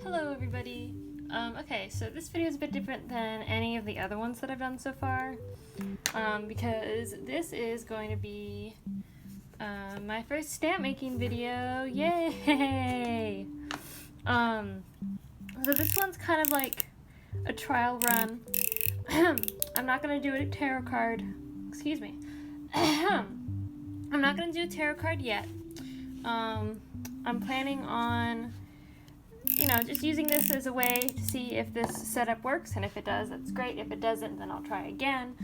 Hello everybody. Okay, so this video is a bit different than any of the other ones that I've done so far, because this is going to be my first stamp making video. Yay! So this one's kind of like a trial run. I'm not going to do a tarot card. Excuse me. I'm not going to do a tarot card yet. I'm planning on, just using this as a way to see if this setup works, and if it does, that's great. If it doesn't, then I'll try again.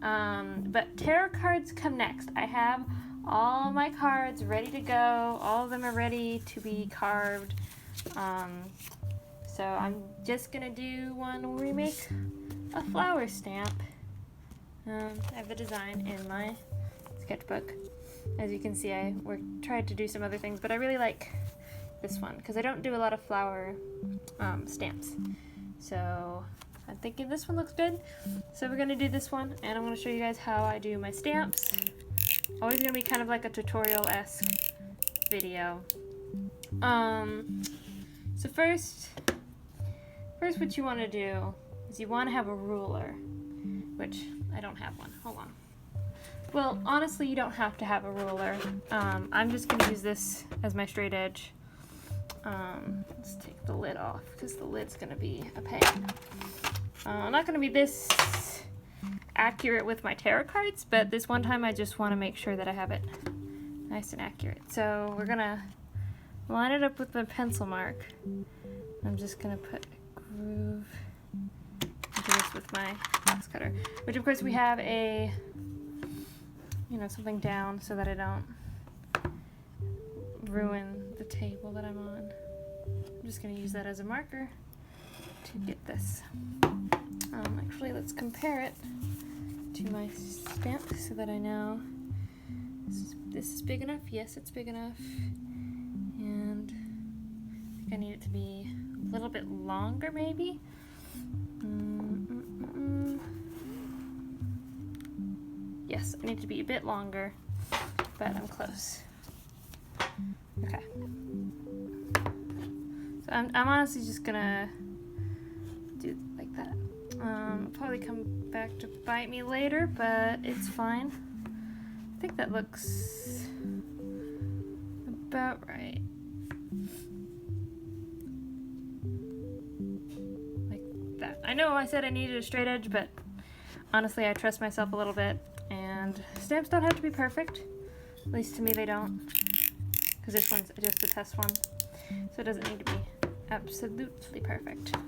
But tarot cards come next. I have all my cards ready to go. All of them are ready to be carved. So I'm just gonna do one where we make a flower stamp. I have the design in my sketchbook. As you can see, I tried to do some other things, but I really like this one because I don't do a lot of flower stamps. So I'm thinking this one looks good. So we're gonna do this one, and I'm gonna show you guys how I do my stamps. Always gonna be kind of like a tutorial-esque video. So first what you want to do is you want to have a ruler, which I don't have one. Hold on. Well, honestly, you don't have to have a ruler. I'm just going to use this as my straight edge. Let's take the lid off because the lid's going to be a pain. I'm not going to be this accurate with my tarot cards, but this one time I just want to make sure that I have it nice and accurate. So we're going to line it up with my pencil mark. I'm just going to put a groove into this with my box cutter, which of course we have a something down so that I don't ruin the table that I'm on. I'm just going to use that as a marker to get this. Actually, let's compare it to my stamp so that I know this is big enough. Yes, it's big enough. And I think I need it to be a little bit longer, maybe. Yes, I need to be a bit longer, but I'm close. Okay. So I'm honestly just gonna do it like that. It'll probably come back to bite me later, but it's fine. I think that looks about right. Like that. I know I said I needed a straight edge, but honestly I trust myself a little bit. And stamps don't have to be perfect. At least to me they don't. Because this one's just a test one. So it doesn't need to be absolutely perfect. So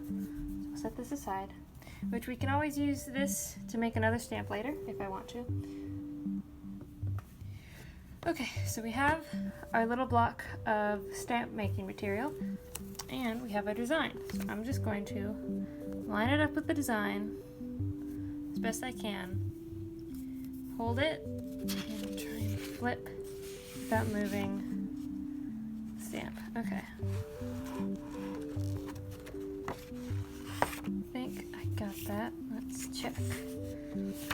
I'll set this aside. Which we can always use this to make another stamp later if I want to. Okay, so we have our little block of stamp making material. And we have our design. So I'm just going to line it up with the design as best I can. Hold it and try and flip without moving the stamp. Okay. I think I got that. Let's check.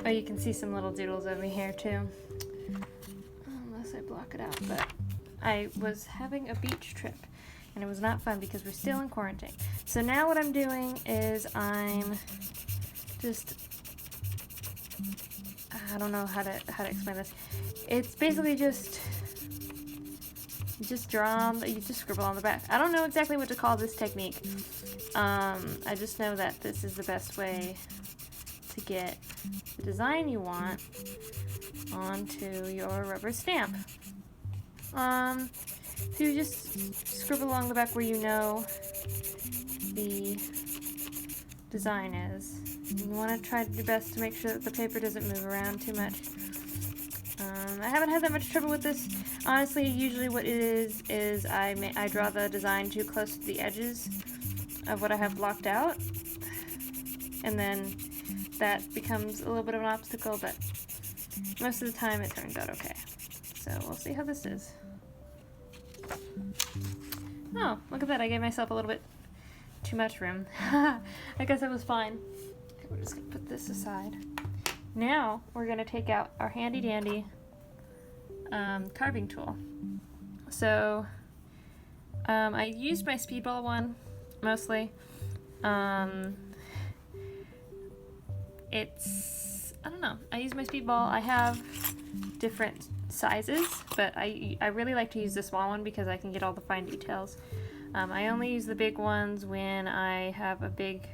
Oh, you can see some little doodles over here too. Unless I block it out. But I was having a beach trip and it was not fun because we're still in quarantine. So now what I'm doing is I'm just... I don't know how to explain this. It's basically you just scribble on the back. I don't know exactly what to call this technique. I just know that this is the best way to get the design you want onto your rubber stamp. So you just scribble along the back where you know the design is. You want to try your best to make sure that the paper doesn't move around too much. I haven't had that much trouble with this. Honestly, usually what it is I draw the design too close to the edges of what I have blocked out. And then that becomes a little bit of an obstacle, but most of the time it turns out okay. So we'll see how this is. Oh, look at that. I gave myself a little bit too much room. I guess I was fine. Okay, we're just going to put this aside. Now we're going to take out our handy dandy carving tool. So I used my speedball one mostly. I don't know, I use my speedball. I have different sizes, but I really like to use the small one because I can get all the fine details. I only use the big ones when I have a big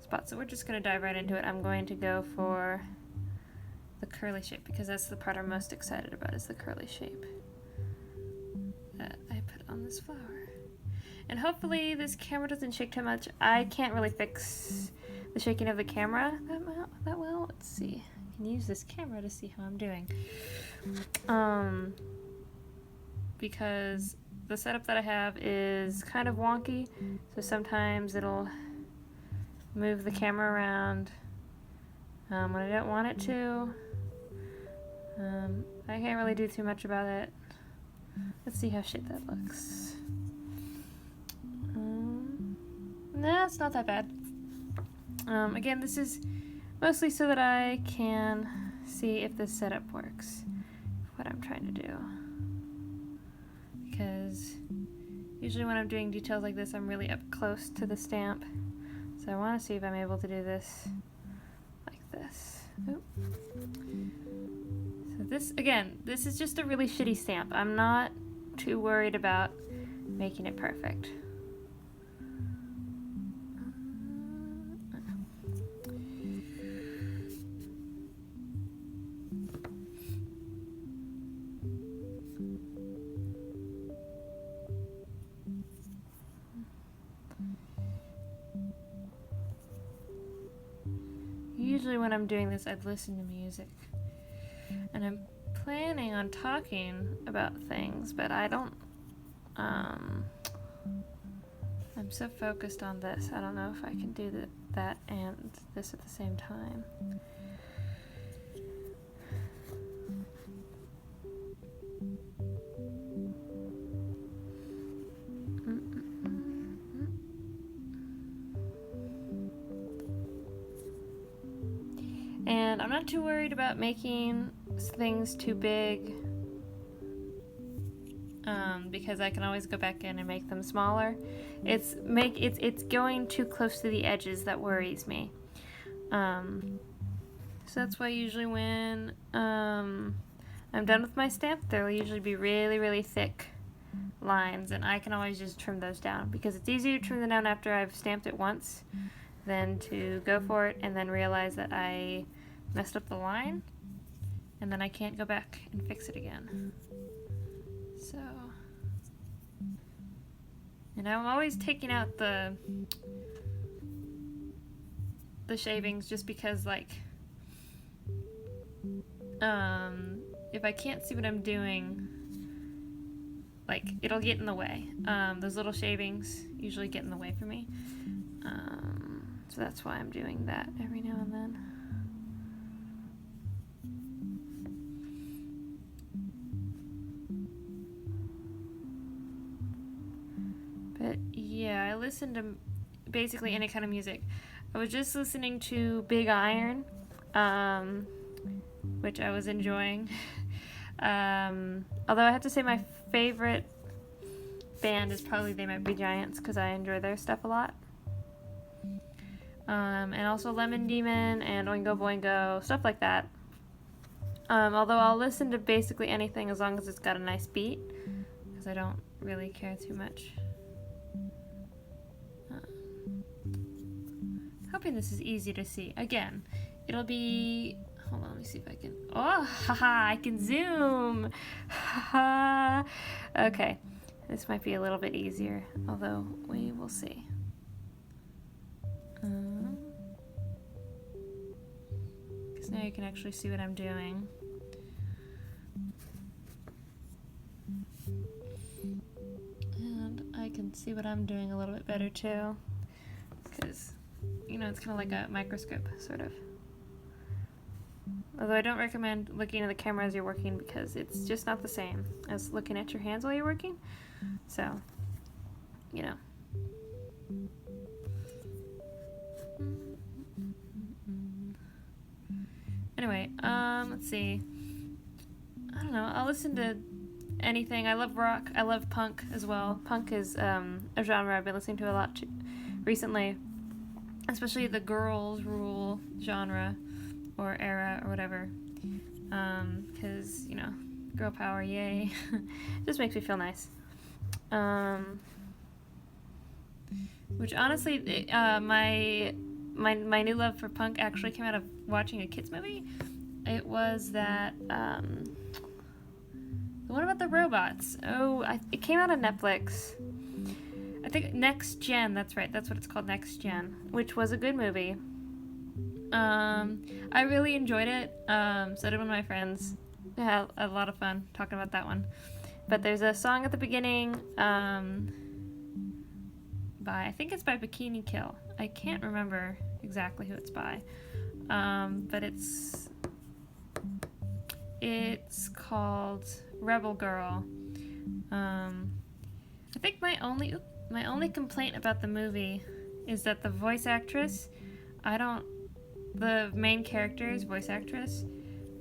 spot, so we're just going to dive right into it. I'm going to go for the curly shape because that's the part I'm most excited about, is the curly shape that I put on this flower. And hopefully this camera doesn't shake too much. I can't really fix the shaking of the camera that well. Let's see. I can use this camera to see how I'm doing. Because the setup that I have is kind of wonky, so sometimes it'll move the camera around when I don't want it to. I can't really do too much about it. Let's see how shit that looks. Nah, it's not that bad. Again, this is mostly so that I can see if this setup works, what I'm trying to do. Because usually when I'm doing details like this, I'm really up close to the stamp. So I want to see if I'm able to do this like this. Oop. So this, again, this is just a really shitty stamp. I'm not too worried about making it perfect. Usually when I'm doing this, I'd listen to music. And I'm planning on talking about things, but I don't, I'm so focused on this, I don't know if I can do that and this at the same time. And I'm not too worried about making things too big, because I can always go back in and make them smaller. It's going too close to the edges that worries me. So that's why usually when I'm done with my stamp, there'll usually be really, really thick lines, and I can always just trim those down because it's easier to trim them down after I've stamped it once than to go for it and then realize that I messed up the line and then I can't go back and fix it again. So, and I'm always taking out the shavings just because, like, if I can't see what I'm doing, like, it'll get in the way. Those little shavings usually get in the way for me. So that's why I'm doing that every now and then. But yeah, I listen to basically any kind of music. I was just listening to Big Iron, which I was enjoying. Although I have to say my favorite band is probably They Might Be Giants because I enjoy their stuff a lot. And also Lemon Demon and Oingo Boingo, stuff like that. Although I'll listen to basically anything as long as it's got a nice beat, because I don't really care too much. Hoping this is easy to see. Again, it'll be... Hold on, let me see if I can... Oh, haha, I can zoom! Haha! Okay, this might be a little bit easier, although we will see. Because now you can actually see what I'm doing. And I can see what I'm doing a little bit better too. Because, you know, it's kind of like a microscope, sort of. Although I don't recommend looking at the camera as you're working because it's just not the same as looking at your hands while you're working. So, you know. Anyway, let's see. I don't know, I'll listen to anything. I love rock. I love punk as well. Punk is a genre I've been listening to a lot recently, especially the girls' rule genre or era or whatever. Because, you know, girl power, yay. Just makes me feel nice. Which honestly, my new love for punk actually came out of watching a kids movie. It was that, what about the robots? Oh, it came out on Netflix. I think Next Gen, that's right, that's what it's called, Next Gen, which was a good movie. I really enjoyed it, so did one of my friends. We had a lot of fun talking about that one. But there's a song at the beginning, I think it's by Bikini Kill. I can't remember exactly who it's by, but it's called Rebel Girl. I think my only complaint about the movie is that the voice actress, the main character's voice actress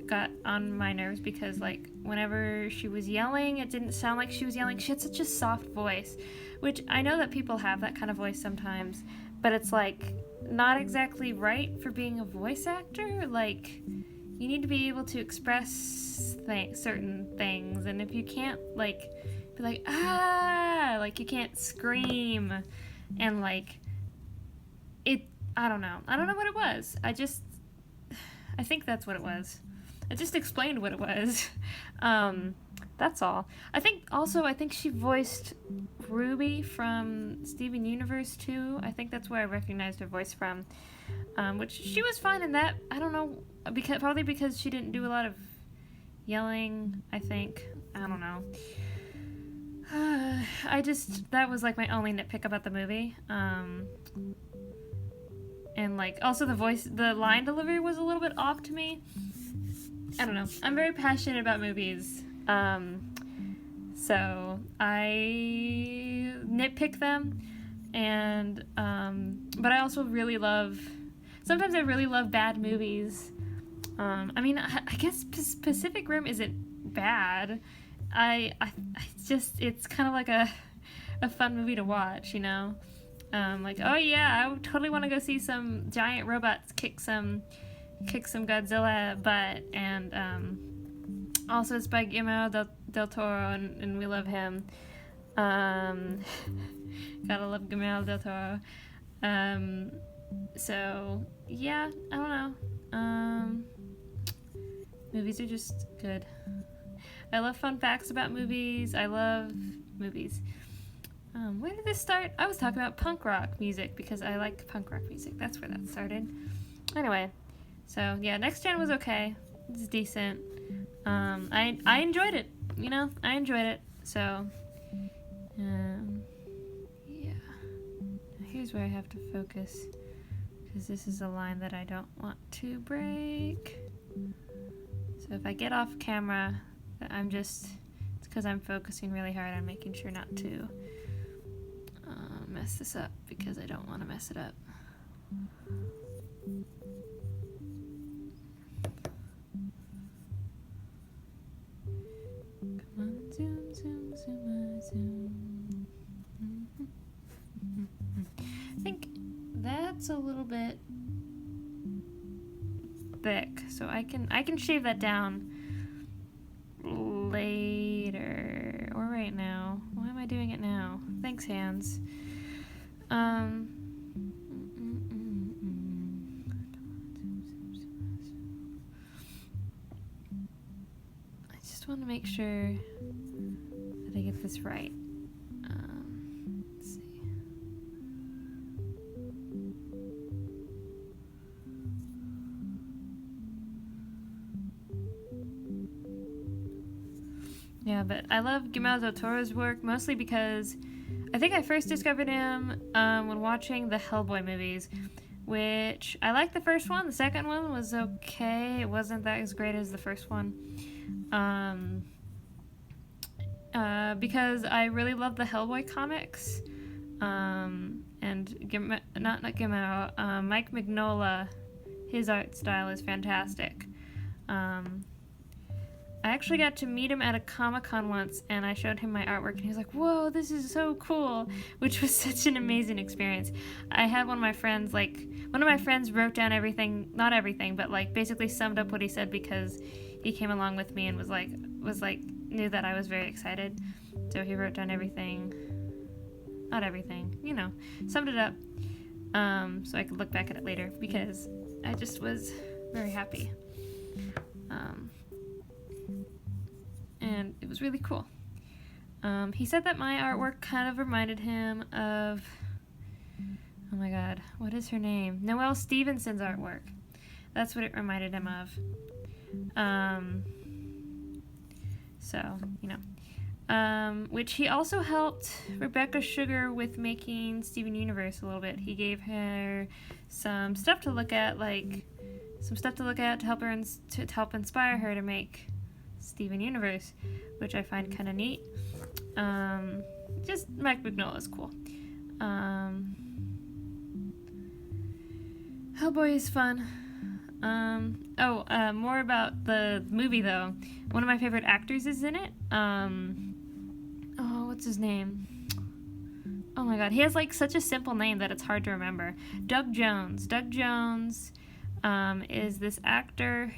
got on my nerves because, like, whenever she was yelling, it didn't sound like she was yelling. She had such a soft voice, which I know that people have that kind of voice sometimes, but it's, like, not exactly right for being a voice actor. Like, you need to be able to express certain things, and if you can't, like, be like, ah, like, you can't scream, and, like, I don't know what it was. I think that's what it was. I just explained what it was. That's all. I think she voiced Ruby from Steven Universe too. I think that's where I recognized her voice from. Which she was fine in that. I don't know, probably because she didn't do a lot of yelling, I think. I don't know. That was like my only nitpick about the movie. And like also the line delivery was a little bit off to me. I don't know. I'm very passionate about movies. So I nitpick them, and but I also sometimes I really love bad movies. I mean, I guess Pacific Rim isn't bad. It's kind of like a fun movie to watch, you know? Like, oh yeah, I would totally want to go see some giant robots kick some Godzilla butt, and also it's by Guillermo del Toro, and we love him. Gotta love Guillermo del Toro. So yeah, I don't know. Movies are just good. I love fun facts about movies. I love movies. Where did this start? I was talking about punk rock music because I like punk rock music. That's where that started. Anyway, so yeah, Next Gen was okay. It's decent. I enjoyed it. You know, I enjoyed it. So, yeah. Here's where I have to focus because this is a line that I don't want to break. So if I get off camera, it's because I'm focusing really hard on making sure not to mess this up because I don't want to mess it up. Come on, zoom, zoom, zoom, zoom. I think that's a little bit thick, so I can shave that down later or right now. Why am I doing it now? Thanks, hands. I just want to make sure that I get this right. Let's see. Yeah, but I love Guillermo del Toro's work mostly because I think I first discovered him when watching the Hellboy movies, which I liked the first one. The second one was okay. It wasn't that as great as the first one. Because I really love the Hellboy comics. And not Guillermo, Mike Mignola, his art style is fantastic. I I actually got to meet him at a Comic-Con once, and I showed him my artwork, and he was like, whoa, this is so cool, which was such an amazing experience. I had one of my friends wrote down everything, not everything, but like basically summed up what he said, because he came along with me and was like knew that I was very excited. So he wrote down everything, not everything, summed it up, so I could look back at it later, because I just was very happy. And it was really cool. He said that my artwork kind of reminded him of, oh my god, what is her name? Noelle Stevenson's artwork. That's what it reminded him of. Which he also helped Rebecca Sugar with making Steven Universe a little bit. He gave her some stuff to look at, to help her to help inspire her to make Steven Universe, which I find kind of neat. Just Mike Mignola is cool. Hellboy is fun. More about the movie though. One of my favorite actors is in it. What's his name? Oh my god, he has like such a simple name that it's hard to remember. Doug Jones. Doug Jones is this actor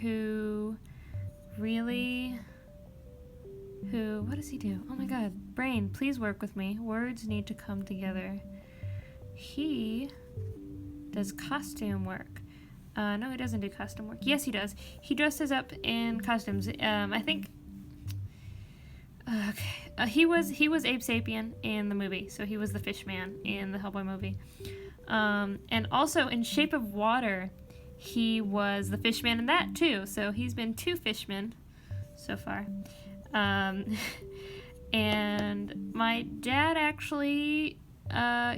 what does he do? Oh my god, brain, please work with me. Words need to come together. He does costume work. No, he doesn't do costume work. Yes, he does. He dresses up in costumes. I think. He was Abe Sapien in the movie, so he was the Fishman in the Hellboy movie. And also in Shape of Water, he was the Fishman in that too. So he's been 2 Fishmen so far. And my dad actually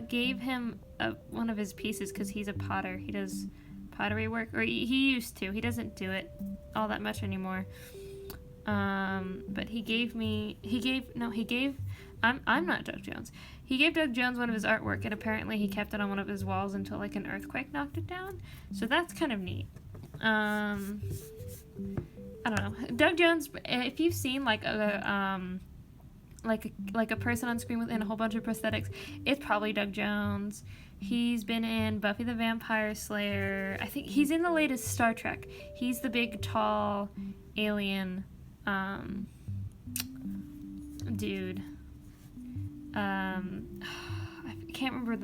gave him one of his pieces because he's a potter. He does pottery work, or he used to. He doesn't do it all that much anymore. But I'm not Doug Jones. He gave Doug Jones one of his artwork, and apparently he kept it on one of his walls until like an earthquake knocked it down. So that's kind of neat. I don't know. Doug Jones, if you've seen like a person on screen within a whole bunch of prosthetics, it's probably Doug Jones. He's been in Buffy the Vampire Slayer. I think he's in the latest Star Trek. He's the big, tall alien dude. I can't remember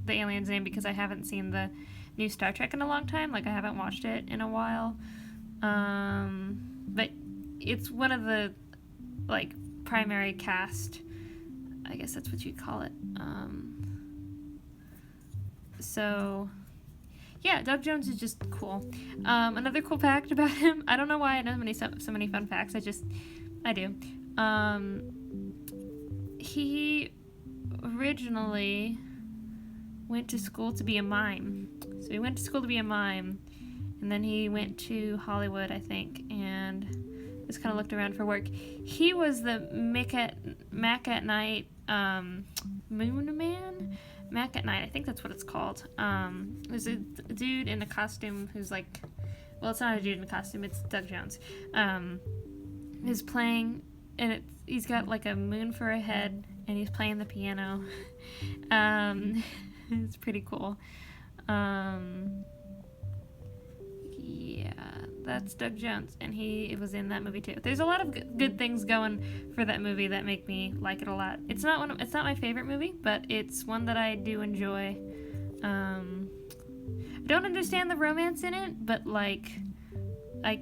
the alien's name because I haven't seen the new Star Trek in a long time. Like, I haven't watched it in a while. But it's one of the, like, primary cast. I guess that's what you'd call it. So, yeah, Doug Jones is just cool. Another cool fact about him, I don't know why I know so many fun facts, I do. He originally went to school to be a mime. So he went to school to be a mime, and then he went to Hollywood, I think, and just kind of looked around for work. He was the Mac at Night Moon Man? Mac at Night, I think that's what it's called. There's a dude in a costume who's like, well, it's not a dude in a costume, it's Doug Jones. Is playing, and he's got like a moon for a head, and he's playing the piano. It's pretty cool. Yeah, that's Doug Jones, and he was in that movie too. There's a lot of good things going for that movie that make me like it a lot. It's not my favorite movie, but it's one that I do enjoy. I don't understand the romance in it, but like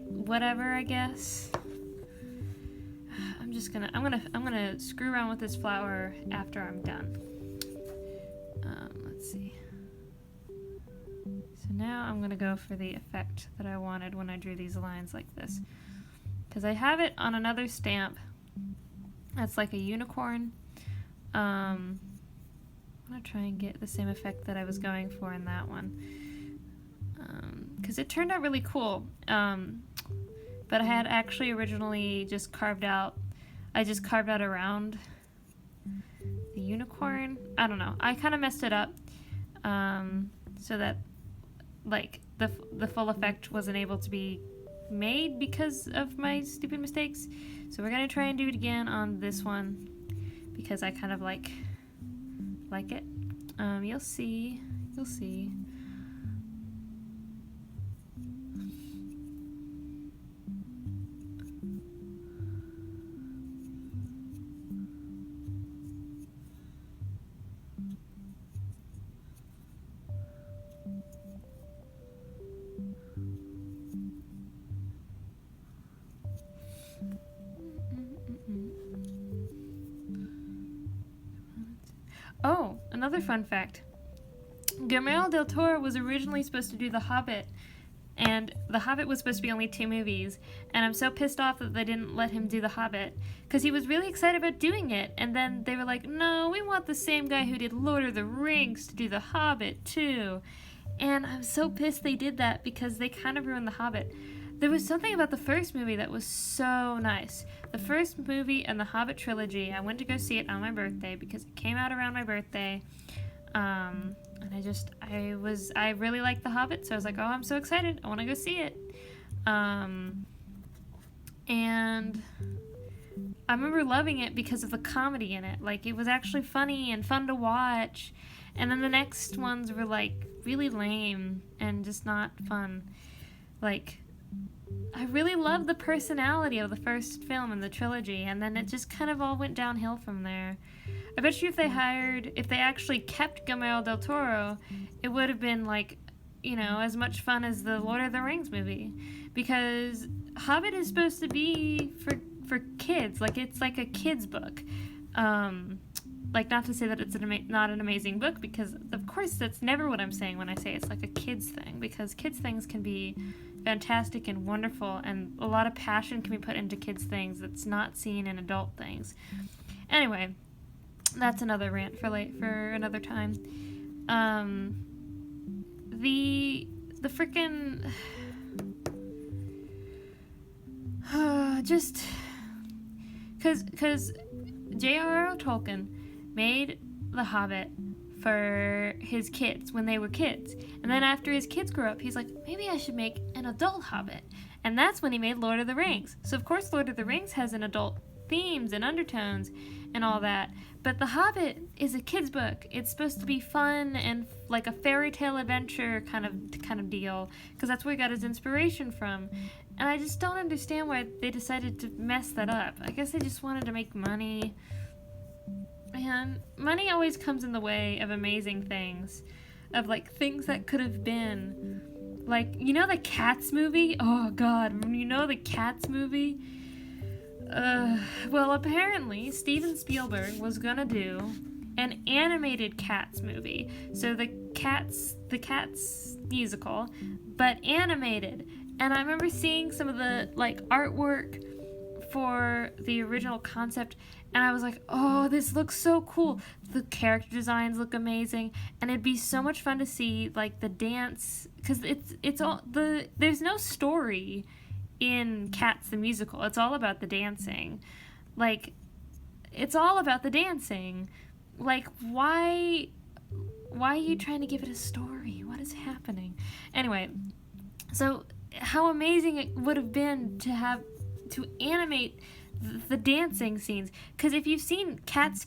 whatever, I guess. I'm gonna screw around with this flower after I'm done. Let's see. So now I'm gonna go for the effect that I wanted when I drew these lines like this, because I have it on another stamp that's like a unicorn. I'm gonna try and get the same effect that I was going for in that one, because it turned out really cool. But I had actually originally just carved out around the unicorn. I don't know. I kind of messed it up, so that like the full effect wasn't able to be made because of my stupid mistakes. So we're gonna try and do it again on this one because I kind of like it. You'll see. Oh, another fun fact. Guillermo del Toro was originally supposed to do The Hobbit, and The Hobbit was supposed to be only 2 movies, and I'm so pissed off that they didn't let him do The Hobbit, because he was really excited about doing it, and then they were like, no, we want the same guy who did Lord of the Rings to do The Hobbit, too. And I'm so pissed they did that, because they kind of ruined The Hobbit. There was something about the first movie that was so nice. The first movie and the Hobbit trilogy, I went to go see it on my birthday because it came out around my birthday. And I really liked The Hobbit, so I was like, oh, I'm so excited. I want to go see it. And I remember loving it because of the comedy in it. Like, it was actually funny and fun to watch. And then the next ones were, like, really lame and just not fun. Like, I really loved the personality of the first film in the trilogy, and then it just kind of all went downhill from there. I bet you if they actually kept Guillermo del Toro, it would have been like, as much fun as the Lord of the Rings movie. Because Hobbit is supposed to be for kids, like it's like a kid's book. Like, not to say that it's not an amazing book, because of course that's never what I'm saying when I say it's like a kid's thing, because kids' things can be fantastic and wonderful, and a lot of passion can be put into kids' things that's not seen in adult things. Anyway, that's another rant for another time. The freaking just because J.R.R. Tolkien made The Hobbit for his kids when they were kids. And then after his kids grew up, he's like, maybe I should make an adult Hobbit. And that's when he made Lord of the Rings. So of course Lord of the Rings has an adult themes and undertones and all that. But The Hobbit is a kid's book. It's supposed to be fun and like a fairy tale adventure kind of deal, because that's where he got his inspiration from. And I just don't understand why they decided to mess that up. I guess they just wanted to make money. And money always comes in the way of amazing things, of like things that could have been. Like, the Cats movie? Oh god, the Cats movie? Well, apparently Steven Spielberg was gonna do an animated Cats movie. So the Cats musical, but animated. And I remember seeing some of the like artwork for the original concept, and I was like, oh, this looks so cool. The character designs look amazing, and it'd be so much fun to see like the dance, because there's no story in Cats the musical. It's all about the dancing. Like, it's all about the dancing. Like, why are you trying to give it a story? What is happening? Anyway, so how amazing it would have been to animate the dancing scenes, because if you've seen Cats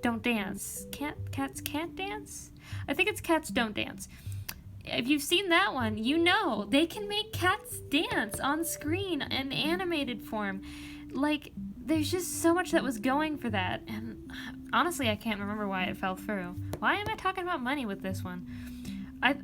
Don't Dance, Cats Can't Dance? I think it's Cats Don't Dance. If you've seen that one, they can make cats dance on screen in animated form. Like, there's just so much that was going for that, and honestly, I can't remember why it fell through. Why am I talking about money with this one?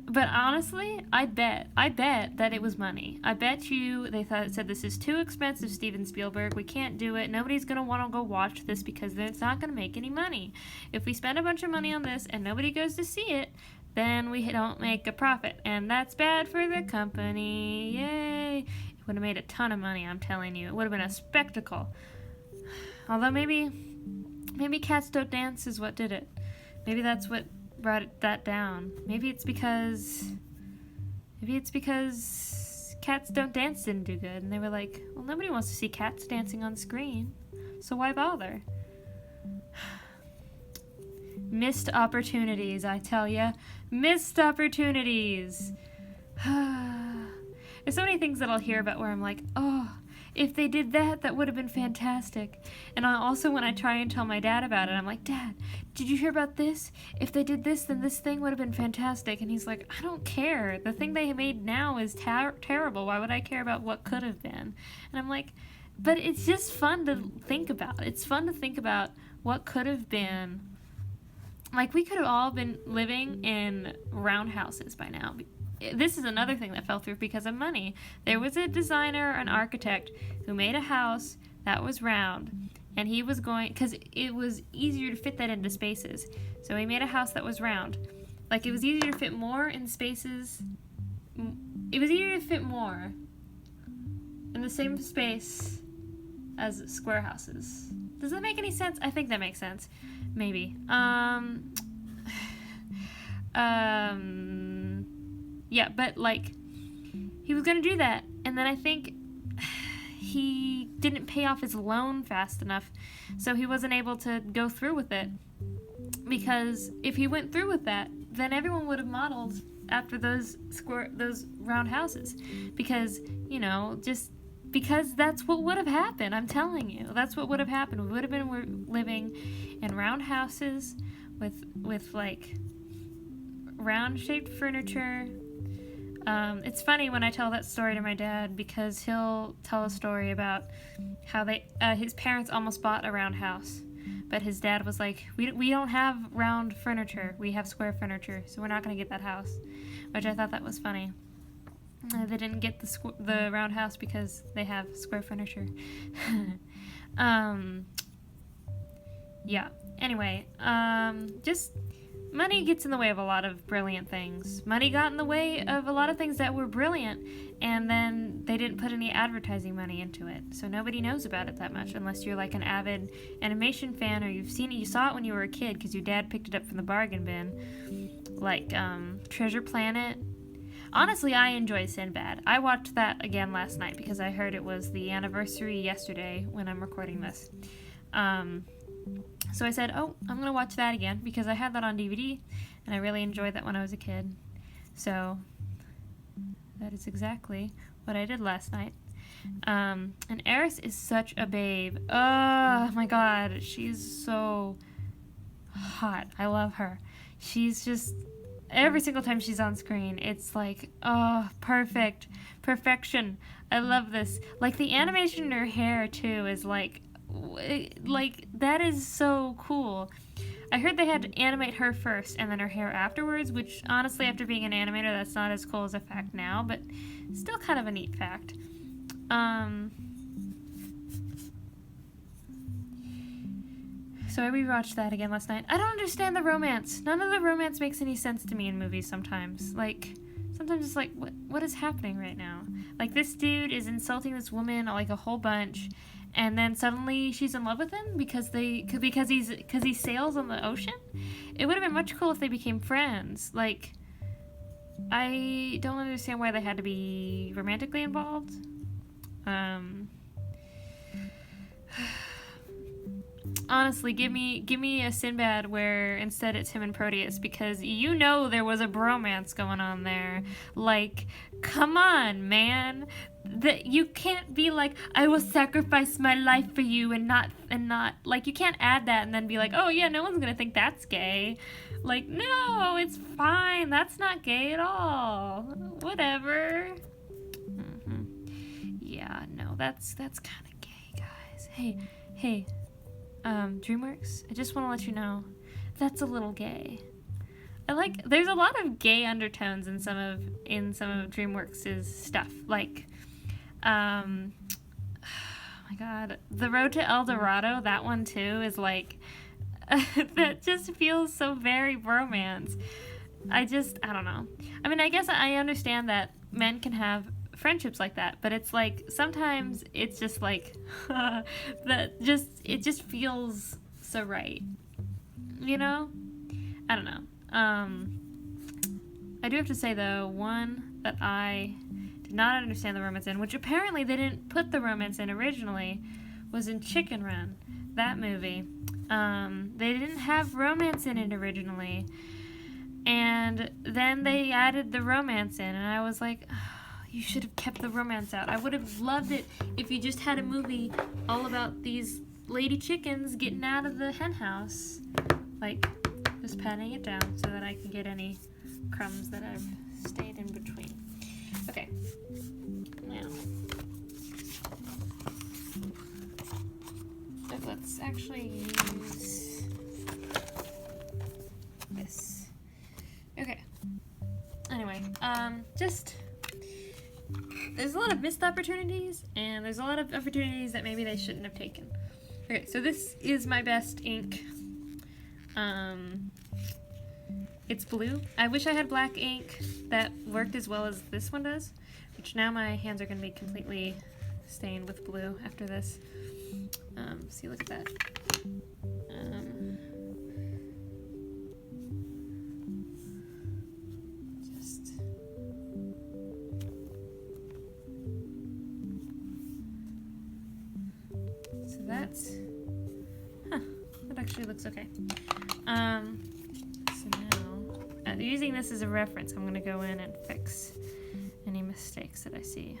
But honestly, I bet that it was money. I bet you they said this is too expensive, Steven Spielberg. We can't do it. Nobody's going to want to go watch this because it's not going to make any money. If we spend a bunch of money on this and nobody goes to see it, then we don't make a profit. And that's bad for the company. Yay. It would have made a ton of money, I'm telling you. It would have been a spectacle. Although maybe Cats Don't Dance is what did it. Maybe that's what brought that down. Maybe it's because Cats Don't Dance didn't do good, and they were like, well, nobody wants to see cats dancing on screen, so why bother? Missed opportunities, I tell ya. Missed opportunities. there's so many things that I'll hear about where I'm like, oh, if they did that, that would have been fantastic. And also when I try and tell my dad about it, I'm like, Dad, did you hear about this? If they did this, then this thing would have been fantastic. And he's like, I don't care. The thing they made now is terrible. Why would I care about what could have been? And I'm like, but it's just fun to think about. It's fun to think about what could have been. Like, we could have all been living in roundhouses by now. This is another thing that fell through because of money. There was a designer, an architect, who made a house that was round, and he was going, because it was easier to fit that into spaces. So he made a house that was round. Like, it was easier to fit more in spaces. It was easier to fit more in the same space as square houses. Does that make any sense? I think that makes sense. Maybe. Yeah, but, like, he was going to do that, and then I think he didn't pay off his loan fast enough, so he wasn't able to go through with it, because if he went through with that, then everyone would have modeled after those round houses, because, you know, just because that's what would have happened, I'm telling you, that's what would have happened. We would have been living in round houses with like, round-shaped furniture. It's funny when I tell that story to my dad because he'll tell a story about how his parents almost bought a round house, but his dad was like, we don't have round furniture, we have square furniture, so we're not going to get that house, which I thought that was funny. They didn't get the round house because they have square furniture. Yeah, anyway, just money gets in the way of a lot of brilliant things. Money got in the way of a lot of things that were brilliant, and then they didn't put any advertising money into it. So nobody knows about it that much unless you're like an avid animation fan or you've seen it. You saw it when you were a kid because your dad picked it up from the bargain bin. Like Treasure Planet. Honestly, I enjoy Sinbad. I watched that again last night because I heard it was the anniversary yesterday when I'm recording this. So I said, oh, I'm going to watch that again because I had that on DVD and I really enjoyed that when I was a kid. So that is exactly what I did last night. And Eris is such a babe. Oh my god, she's so hot. I love her. She's just, every single time she's on screen, it's like, oh, perfection. I love this. Like, the animation in her hair, too, is like, that is so cool. I heard they had to animate her first and then her hair afterwards, which, honestly, after being an animator, that's not as cool as a fact now, but still kind of a neat fact. So I rewatched that again last night. I don't understand the romance. None of the romance makes any sense to me in movies sometimes. Like, sometimes it's like, what is happening right now? Like, this dude is insulting this woman, like, a whole bunch, and then suddenly she's in love with him because he sails on the ocean? It would have been much cool if they became friends. Like, I don't understand why they had to be romantically involved. Honestly, give me a Sinbad where instead it's him and Proteus, because you know there was a bromance going on there. Like, come on, man. That you can't be like, I will sacrifice my life for you and not like, you can't add that and then be like, oh yeah, no one's gonna think that's gay. Like, no, it's fine. That's not gay at all. Whatever. Yeah, no, that's kind of gay, guys. Hey, DreamWorks, I just want to let you know, that's a little gay. There's a lot of gay undertones in some of DreamWorks' stuff. Like, oh my god, The Road to El Dorado, that one too, is like, that just feels so very bromance. I don't know. I mean, I guess I understand that men can have friendships like that, but it's like, sometimes it's just like, it just feels so right. You know? I don't know. I do have to say, though, one that I did not understand the romance in, which apparently they didn't put the romance in originally, was in Chicken Run, that movie. They didn't have romance in it originally, and then they added the romance in, and I was like, oh, You should have kept the romance out. I would have loved it if you just had a movie all about these lady chickens getting out of the hen house. Like, just patting it down so that I can get any crumbs that I've stayed in between. Okay. Now, let's actually use this. Okay. Anyway, there's a lot of missed opportunities, and there's a lot of opportunities that maybe they shouldn't have taken. Okay, so this is my best ink. It's blue. I wish I had black ink that worked as well as this one does, which now my hands are going to be completely stained with blue after this. See, look at that. That actually looks okay. So now, using this as a reference, I'm going to go in and fix any mistakes that I see.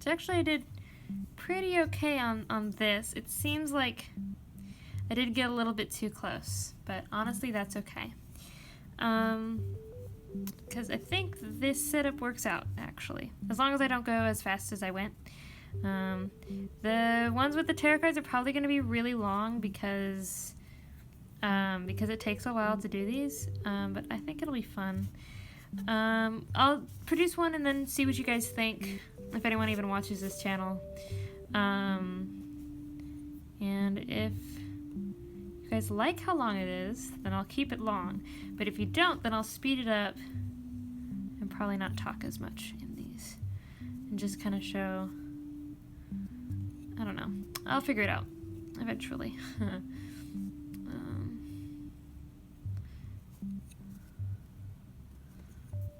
So actually I did pretty okay on this. It seems like I did get a little bit too close, but honestly that's okay. Because I think this setup works out, actually. As long as I don't go as fast as I went. The ones with the tarot cards are probably going to be really long because it takes a while to do these, but I think it'll be fun. I'll produce one and then see what you guys think, if anyone even watches this channel. And if you guys like how long it is, then I'll keep it long. But if you don't, then I'll speed it up and probably not talk as much in these. And just kind of show... I don't know. I'll figure it out eventually. I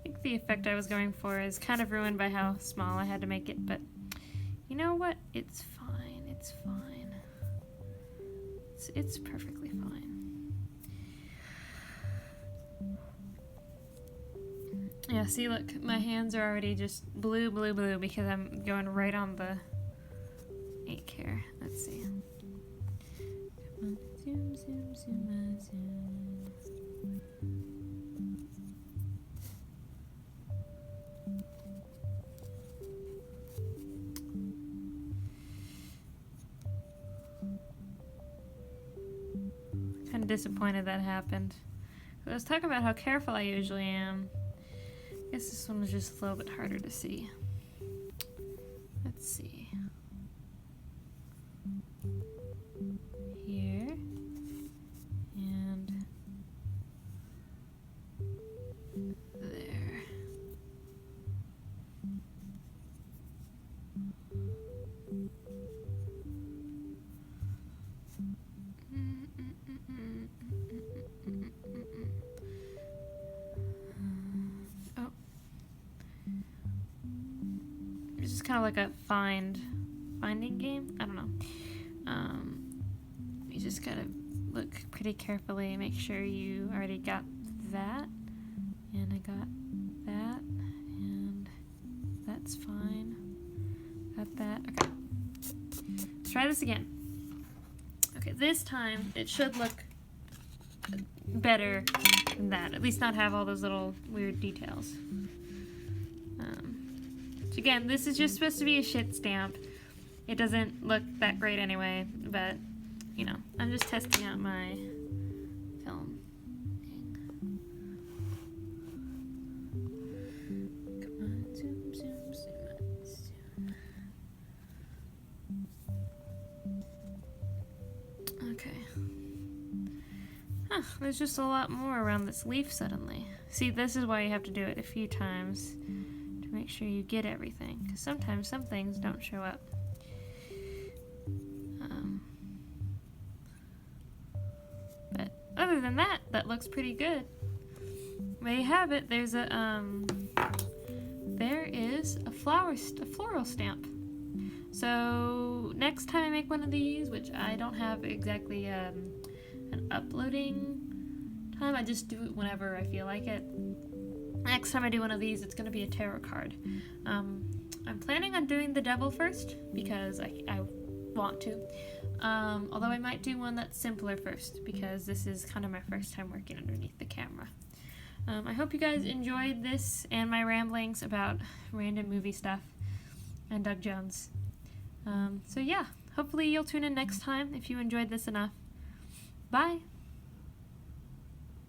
think the effect I was going for is kind of ruined by how small I had to make it, but you know what? It's fine. It's fine. It's perfectly fine. Yeah, see, look, my hands are already just blue, blue, blue because I'm going right on the ink here. Let's see. Come on. Zoom, zoom, zoom, zoom. Kind of disappointed that happened. I was talking about how careful I usually am. I guess this one was just a little bit harder to see. Let's see. Here. And there. Oh. It's just kind of like a finding game. I don't know. You just gotta look pretty carefully, make sure you already got that, and I got that, and that's fine. Got that. Okay. Let's try this again. Okay, this time it should look better than that. At least not have all those little weird details. So again, this is just supposed to be a shit stamp. It doesn't look that great anyway, but, you know, I'm just testing out my film. Come on, zoom, zoom, zoom. Okay. Huh, there's just a lot more around this leaf suddenly. See, this is why you have to do it a few times to make sure you get everything, because sometimes some things don't show up. But other than that, that looks pretty good. There you have it. There's a there is a floral stamp. So next time I make one of these, which I don't have exactly an uploading time, I just do it whenever I feel like it. next time I do one of these, it's going to be a tarot card. I'm planning on doing the devil first because I want to. Although I might do one that's simpler first because this is kind of my first time working underneath the camera. I hope you guys enjoyed this and my ramblings about random movie stuff and Doug Jones. So yeah, hopefully you'll tune in next time if you enjoyed this enough. Bye!